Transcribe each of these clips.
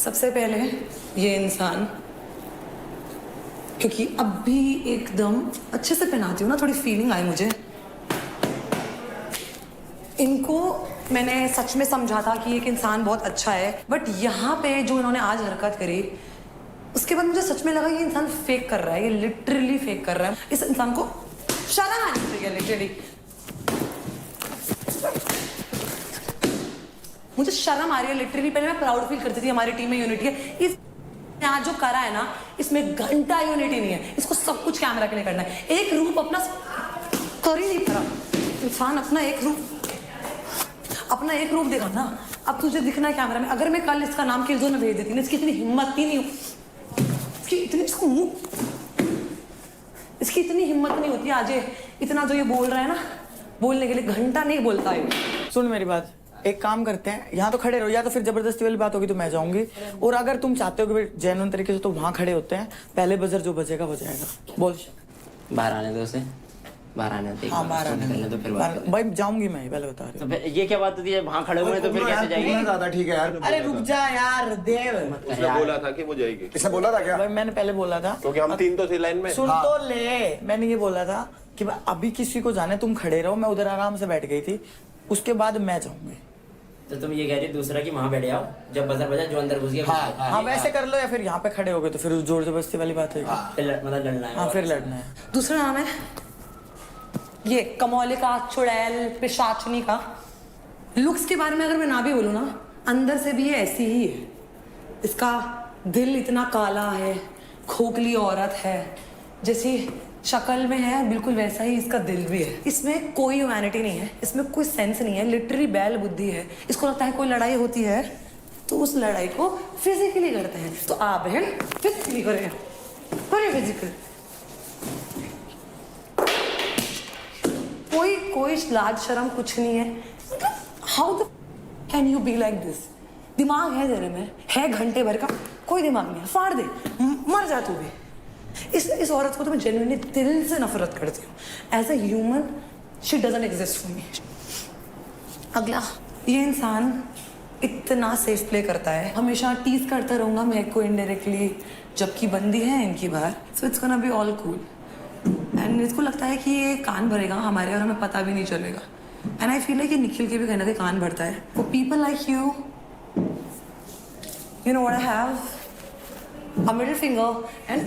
सबसे पहले ये इंसान, क्योंकि अब भी एकदम अच्छे से पहनाती हूँ ना, थोड़ी फीलिंग आई मुझे। इनको मैंने सच में समझा था कि एक इंसान बहुत अच्छा है, बट यहाँ पे जो इन्होंने आज हरकत करी, उसके बाद मुझे सच में लगा ये इंसान फेक कर रहा है, ये लिटरली फेक कर रहा है। इस इंसान को शर्म आनी चाहिए लिटरली। मुझे शर्म आ रही है लिटरली। पहले मैं प्राउड फील करती थी हमारी टीम में यूनिटी है, इस आज जो करा है ना, इसमें घंटा यूनिटी नहीं है। इसको सब कुछ कैमरा के लिए करना है। एक रूप अपना कर ही नहीं पा। इंसान अपना एक रूप देखा ना, अब तुझे दिखना है कैमरा में। अगर मैं कल इसका नाम किलजोन में भेज देती ना, इसकी इतनी हिम्मत ही नहीं, इसकी इतनी हिम्मत नहीं होती आज इतना जो ये बोल रहा है ना, बोलने के लिए घंटा नहीं बोलता है। सुन मेरी बात, एक काम करते हैं, यहाँ तो खड़े रहो, या तो फिर जबरदस्ती वाली बात होगी तो मैं जाऊंगी, और अगर तुम चाहते हो कि जेन्युइन तरीके से तो वहाँ खड़े होते हैं। पहले बजर जो बजेगा वो जाएगा। बोल। बाहर आने दो उसे, बाहर आने दो। हाँ बाहर आने तो फिर भाई जाऊंगी मैं, पहले बता रही हूँ। तो ये क्या बात होती है, वहाँ खड़े हुए हैं तो फिर कैसे जाएगी? ज्यादा ठीक है यार। अरे रुक जा यार देव, उसने बोला था कि वो जाएगी। इसने बोला था क्या? भाई मैंने पहले बोला था, क्योंकि हम तीन तो थे लाइन में। सुन तो ले, मैंने ये बोला था कि अभी किसी को जाने, तुम खड़े रहो, मैं उधर आराम से बैठ गई थी, उसके बाद मैं जाऊंगी। तो तुम ये कह रही दूसरा कि वहाँ बैठ जाओ, जब बजर बजा जो अंदर घुस गया। हाँ वैसे कर लो, या फिर यहाँ पे खड़े हो गए तो फिर जोर जबरदस्ती वाली बात है। मतलब लड़ना है। हाँ फिर लड़ना है। दूसरा नाम है ये कमौलिका चुड़ैल पिशाचनी का। लुक्स के बारे में अगर मैं ना भी बोलूँ ना, अंदर से भी ये ऐसी ही है। इसका दिल इतना काला है, खोखली औरत है, जैसी शक्ल में है बिल्कुल वैसा ही इसका दिल भी है। इसमें कोई ह्यूमैनिटी नहीं है, इसमें कोई सेंस नहीं है, लिटरली बैल बुद्धि है। इसको लगता है कोई लड़ाई होती है तो उस लड़ाई को फिजिकली करते हैं, तो आप बहन फिजिकली करें, फिजिकल। कोई लाज शर्म कुछ नहीं है। How the can you be like this? दिमाग है तेरे में, है घंटे भर का, कोई दिमाग नहीं है, फाड़ दे, मर जा तू भी। इस औरत को तो मैं जेन्युइनली दिल से नफरत करती हूँ। As a human she doesn't exist for me. अगला, ये इंसान इतना सेफ प्ले करता है, हमेशा टीज करता रहूंगा मैं को इनडायरेक्टली, जबकि बंदी है इनकी बाहर। So it's gonna be all cool. And इसको लगता है कि ये कान भरेगा हमारे और हमें पता भी नहीं चलेगा। एंड आई फील लाइक ये निखिल के भी कहीं ना कहीं कान भरता है। For people like you know what I have? A middle finger and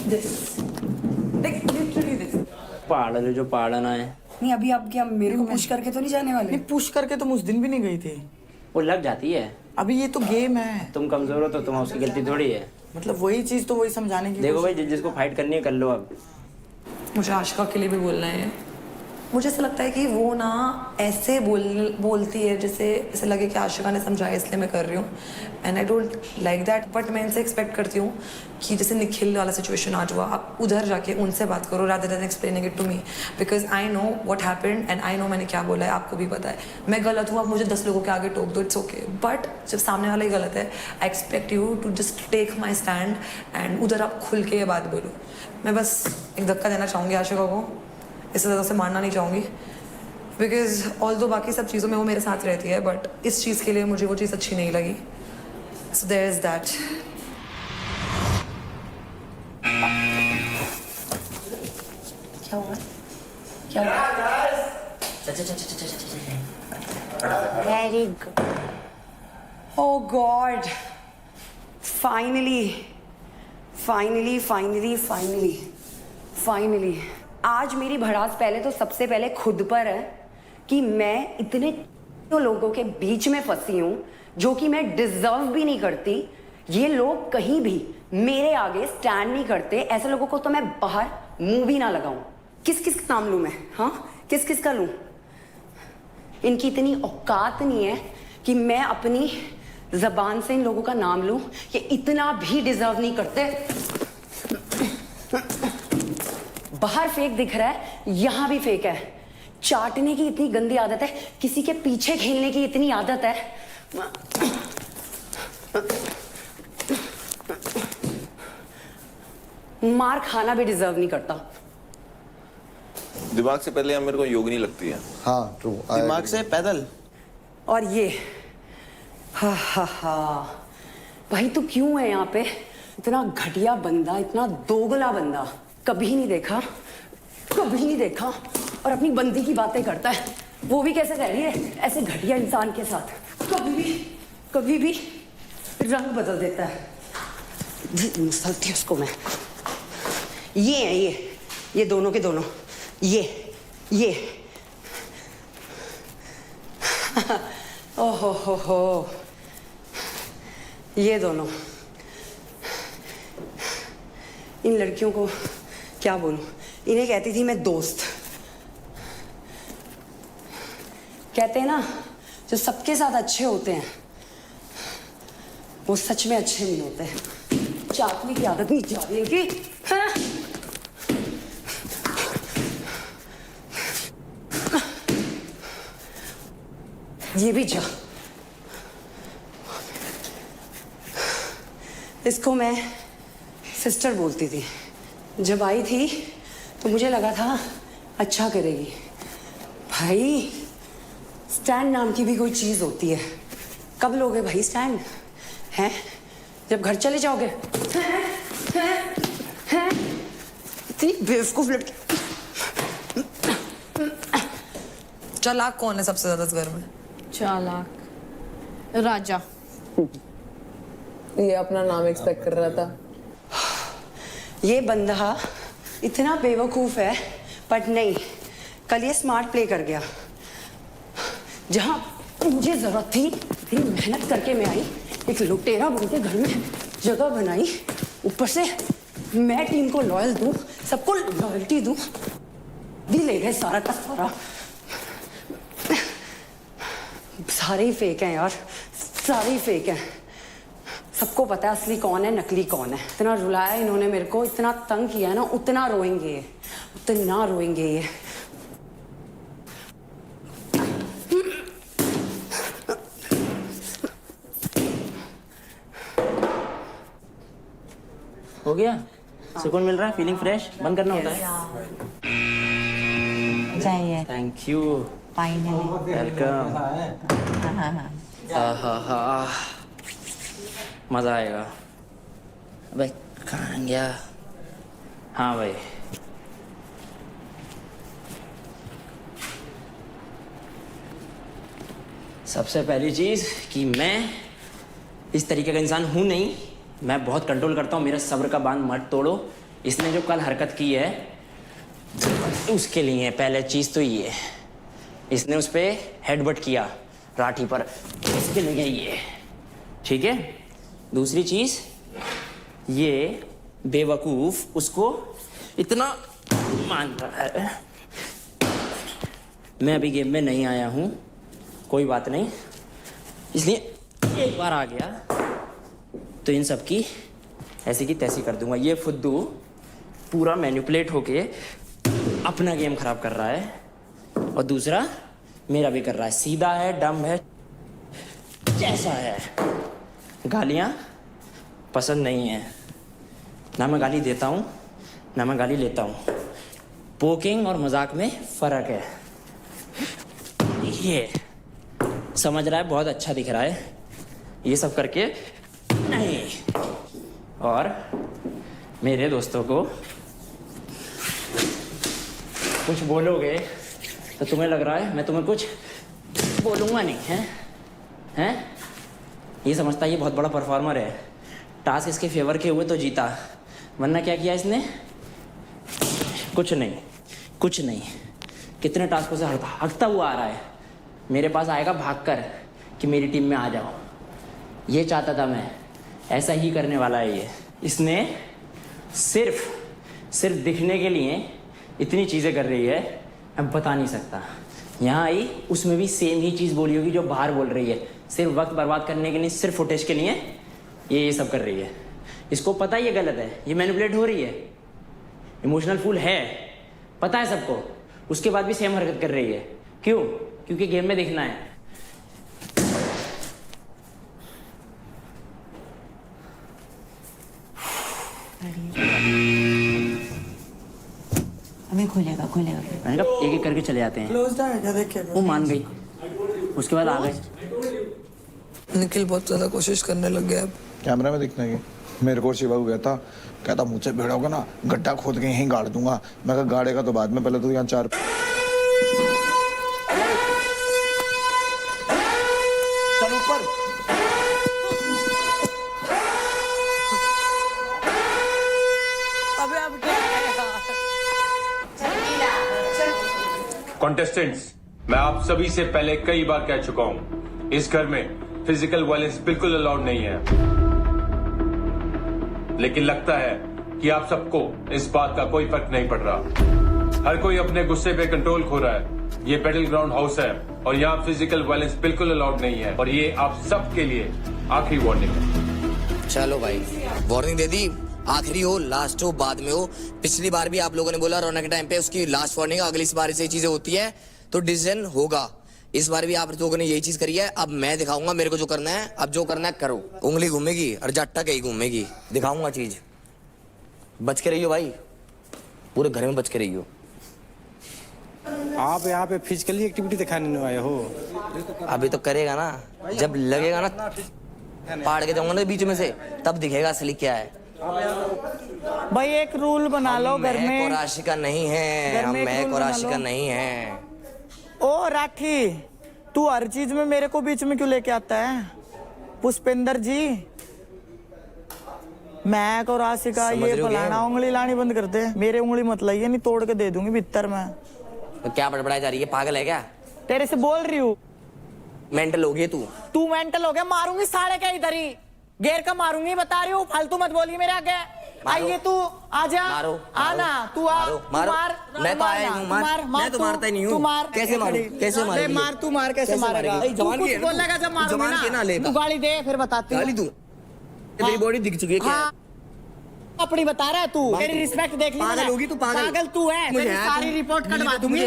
this. Like literally this. पाड़न जो पाड़ना है। नहीं अभी आप क्या मेरे को पुश करके तो नहीं जाने वाले? नहीं पुश करके तुम उस दिन भी नहीं गई थी। वो लग जाती है। अभी ये तो गेम है। तुम कमजोर हो तो तुम उसकी गलती थोड़ी है। मतलब वही चीज तो वही समझाने की। देखो भाई, जिसको फाइट करनी है कर लो। अब मुझे आशिका के लिए भी बोलना है। मुझे ऐसा लगता है कि वो ना ऐसे बोलती है जैसे ऐसे लगे कि आशिका ने समझाया इसलिए मैं कर रही हूँ। And I don't like that. But मैं इनसे एक्सपेक्ट करती हूँ कि जैसे निखिल वाला सिचुएशन आज हुआ, आप उधर जाके उनसे बात करो rather than explaining it to me, because I know what happened and I know मैंने क्या बोला है, आपको भी पता है। मैं गलत हूँ, आप मुझे 10 लोगों के आगे टोक दो, इट्स ओके। बट जब सामने वाला ही गलत है, I expect you to just take my stand and उधर आप खुल के ये बात बोलो। मैं बस एक धक्का देना चाहूँगी आशिका को, इससे ज़्यादा से मारना नहीं चाहूँगी, बिकॉज ऑल्दो बाकी सब चीज़ों में वो मेरे साथ रहती है, बट इस चीज़ के लिए मुझे वो चीज़ अच्छी नहीं लगी। So there is that. क्या हुआ? क्या हुआ? Very good. Oh God, finally आज मेरी भड़ास पहले तो सबसे पहले खुद पर है कि मैं इतने लोगों के बीच में फंसी हूं जो कि मैं डिजर्व भी नहीं करती। ये लोग कहीं भी मेरे आगे स्टैंड नहीं करते। ऐसे लोगों को तो मैं बाहर मुंह भी ना लगाऊं। किस किस का नाम लूं मैं? हाँ, किस किस का लूं? इनकी इतनी औकात नहीं है कि मैं अपनी जबान से इन लोगों का नाम लूं। ये इतना भी डिजर्व नहीं करते। बाहर फेक दिख रहा है, यहां भी फेक है। चाटने की इतनी गंदी आदत है, किसी के पीछे खेलने की इतनी आदत है। मार खाना भी डिजर्व नहीं करता। दिमाग से पहले मेरे को योगिनी लगती है। हाँ ट्रू। दिमाग से पैदल। और ये हा भाई तू क्यों है यहाँ पे? इतना घटिया बंदा, इतना दोगला बंदा कभी नहीं देखा, कभी नहीं देखा। और अपनी बंदी की बातें करता है, वो भी कैसे रह रही है ऐसे घटिया इंसान के साथ? कभी भी रंग बदल देता है। मुसलती उसको मैं। ये है ये दोनों के दोनों, ये ओहो हो, ये दोनों। इन लड़कियों को क्या बोलूं, इन्हें कहती थी मैं दोस्त। कहते हैं ना, जो सबके साथ अच्छे होते हैं वो सच में अच्छे नहीं होते। चाटने की आदत नहीं जा रही इनकी, हाँ? ये भी जा। इसको मैं सिस्टर बोलती थी। जब आई थी तो मुझे लगा था अच्छा करेगी। भाई स्टैंड नाम की भी कोई चीज होती है। कब लोगे भाई स्टैंड? हैं? जब घर चले जाओगे? हैं? इतनी बेवकूफ लड़की। चालाक कौन है सबसे ज्यादा इस घर में? चालाक राजा। ये अपना नाम एक्सपेक्ट कर रहा था। ये बंदा इतना बेवकूफ है, बट नहीं, कल ये स्मार्ट प्ले कर गया। जहां मुझे जरूरत थी, इतनी मेहनत करके मैं आई, एक लुटेरा बन के घर में जगह बनाई। ऊपर से मैं टीम को लॉयल दूं, सबको लॉयल्टी दूं, भी ले गए सारा का सारा। सारे ही फेक हैं यार, सारे ही फेक हैं। सबको पता है असली कौन है, नकली कौन है। इतना रुलाया इन्होंने मेरे को, इतना तंग किया है ना, उतना रोएंगे ये। हो गया? सुकून मिल रहा है? Feeling fresh? बंद करना होता है? चाहिए थैंक यू। फाइनली। वेलकम। हाँ, मजा आएगा। भाई कहाँ गया? हाँ भाई, सबसे पहली चीज कि मैं इस तरीके का इंसान हूं नहीं। मैं बहुत कंट्रोल करता हूँ। मेरा सब्र का बांध मत तोड़ो। इसने जो कल हरकत की है उसके लिए पहले चीज तो ये, इसने उस पर हेडबट किया राठी पर, इसके लिए ये, ठीक है। दूसरी चीज, ये बेवकूफ उसको इतना मान रहा है। मैं अभी गेम में नहीं आया हूं, कोई बात नहीं, इसलिए एक बार आ गया तो इन सब की ऐसी की तैसी कर दूंगा। ये फुद्दू पूरा मैनिपुलेट होके अपना गेम खराब कर रहा है, और दूसरा मेरा भी कर रहा है। सीधा है, डम है, जैसा है। गालियां पसंद नहीं है, ना मैं गाली देता हूं ना मैं गाली लेता हूं। पोकिंग और मजाक में फर्क है। ये समझ रहा है, बहुत अच्छा दिख रहा है, ये सब करके नहीं। और मेरे दोस्तों को कुछ बोलोगे तो तुम्हें लग रहा है मैं तुम्हें कुछ बोलूंगा नहीं, हैं? ये समझता है ये बहुत बड़ा परफॉर्मर है। टास्क इसके फेवर के हुए तो जीता, वरना क्या किया इसने? कुछ नहीं। कितने टास्कों से हकता हुआ आ रहा है, मेरे पास आएगा भागकर कि मेरी टीम में आ जाओ। ये चाहता था मैं, ऐसा ही करने वाला है ये। इसने सिर्फ दिखने के लिए इतनी चीज़ें कर रही है, मैं बता नहीं सकता। यहाँ आई, उसमें भी सेम ही चीज़ बोली होगी जो बाहर बोल रही है। सिर्फ वक्त बर्बाद करने के लिए, सिर्फ फुटेज के लिए ये सब कर रही है। इसको पता ही ये गलत है, ये मैनिपुलेट हो रही है, इमोशनल फूल है, पता है सबको, उसके बाद भी सेम हरकत कर रही है। क्यों? क्योंकि गेम में दिखना है। अभी खुलेगा। मैंने कहा एक एक करके चले जाते हैं। क्लोज है क्या? देख के वो मान गई, उसके बाद आ गए। निखिल बहुत ज़्यादा कोशिश करने लग गया अब। कैमरा में दिखने की मेरे को शिवा को कहता मुझसे भिड़ोगे ना गड्ढा खोद के यहीं गाड़ दूंगा। मैं कहा गाड़ेगा तो बाद में, पहले तो यहाँ 4 चल ऊपर। अबे अब क्या कॉन्टेस्टेंट्स, मैं आप सभी से पहले कई बार कह चुका हूं, इस घर में फिजिकल वायलेंस बिल्कुल अलाउड नहीं है, लेकिन लगता है कि आप सबको इस बात का कोई फर्क नहीं पड़ रहा। हर कोई अपने गुस्से पे कंट्रोल खो रहा है। ये बैटल ग्राउंड हाउस है और यहाँ फिजिकल वायलेंस बिल्कुल अलाउड नहीं है, और ये आप सबके लिए आखिरी वार्निंग है। चलो भाई, वार्निंग दे दी। आखिरी हो, लास्ट हो, बाद में हो। पिछली बार भी आप लोगों ने बोला रौनक के टाइम पे उसकी लास्ट वार्निंग, अगली बार से चीजें होती है तो डिसीजन होगा। इस बार भी आप लोगों ने यही चीज करी है। अब मैं दिखाऊंगा मेरे को जो करना है। अब जो करना है करो। उंगली घूमेगी और जट्टा कहीं घूमेगी, दिखाऊंगा चीज। बच के रहियो भाई, पूरे घर में बच के रहियो। आप यहाँ पे फिजिकली एक्टिविटी दिखाने आए हो? अभी तो करेगा ना, जब लगेगा ना पाड़ के जाऊंगा ना बीच में से, तब दिखेगा असली क्या है। भाई एक रूल बना लो घर में। और आशिका नहीं है, हम महक और आशिका नहीं है। ओ राठी, तू हर चीज में मेरे को बीच में क्यों लेके आता है? पुष्पेंद्र जी, महक और आशिका ये फलाना उंगली लानी बंद कर दे। मेरे उंगली मत लाइए, नहीं तोड़ के दे दूंगी भीतर में। तो क्या बड़बड़ाई जा रही है? पागल है क्या? तेरे से बोल रही हूँ। मेंटल हो गई तू मेंटल हो गया? मारूंगी साढ़े का इधर ही घेर का मारूंगी, बता रही हूँ। फालतू मत बोलिए मेरे आगे। आइए तू आजा, आना तू आ, मारो। मैं तो आया हूँ, मैं तो मारता ही नहीं हूँ। कैसे मारूं? कैसे मारूं? मार तू, मार कैसे मारेगा? तू कुछ बोलेगा जब मारूंगी ना, तू गाली दे फिर बताती हूँ। गाली दूं? तेरी बॉडी दिख चुकी है क्या? अपनी बता रहा है तू। तेरी रिस्पेक्ट देख ली। पागल होगी तू, पागल तू है। तेरी सारी रिपोर्ट कटवा दूंगी।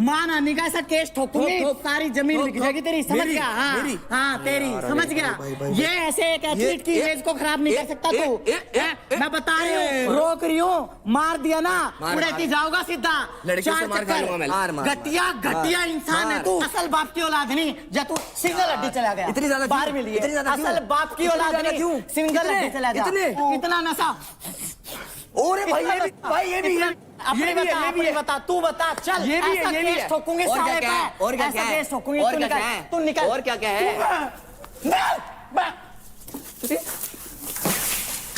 मां नानी का ऐसा केस ठोकूंगी, सारी जमीन बिक जाएगी तेरी। समझ गया? हाँ तेरी, समझ गया? ये ऐसे एक एथलीट की इमेज को खराब नहीं कर सकता तू। मैं बता रही हूँ, रोक रही हूँ। मार दिया ना, उड़ेती जाओगा सीधा। घटिया घटिया इंसान है तू। असल बाप की औलाद नहीं, जब तू सिंगल हड्डी चला गया। इतनी ज्यादा बाहर मिली है। असल बाप की औलाद नहीं, सिंगल हड्डी चला गया। इतना नशा। ओरे भाई ये भी है। अपनी बता, तू बता। चल ये भी है, ये भी है। ठोकूंगी और साले क्या है? पे। और क्या ऐसा है? केस ठोकूंगी। और तू क्या निकल, है? तू निकल। और क्या है?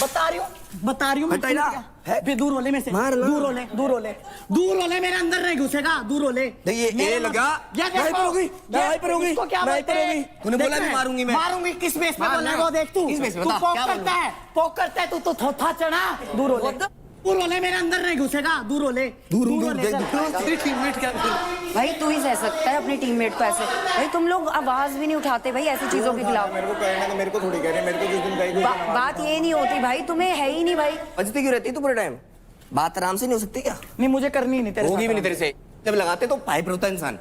बता रही हूँ दूर हो ले मेरे से। दूर हो ले मेरे अंदर नहीं घुसेगा। दूर हो ले। ये लगा यहीं पर होगी। क्या बोलते हैं? तूने बोला भी मारूंगी मैं। मारूंगी किस बेस पे बोलना है वो देख तू। किस बेस पे? तू बता, पोक क्या करता है, पोक करता है। तू तो थोथा चढ़ा। दूर हो ले। दूर हो ले, मेरे अंदर नहीं घुसेगा। दूर हो ले। दूर तेरी टीममेट क्या भाई तू ही सह सकता है अपनी टीममेट को ऐसे। भाई तुम लोग आवाज भी नहीं उठाते भाई ऐसी चीजों के खिलाफ। मेरे को कहना, मेरे को थोड़ी कह रहे, मेरे को जिस दिन कही बात ये नहीं होती भाई, तुम्हें है ही नहीं भाई। बजती क्यों रहती है तू पूरे टाइम? बात आराम से नहीं हो सकती क्या? नहीं, मुझे करनी नहीं तेरे होगी साथ। भी नहीं तेरे से। जब लगाते तो पाइप होता इंसान।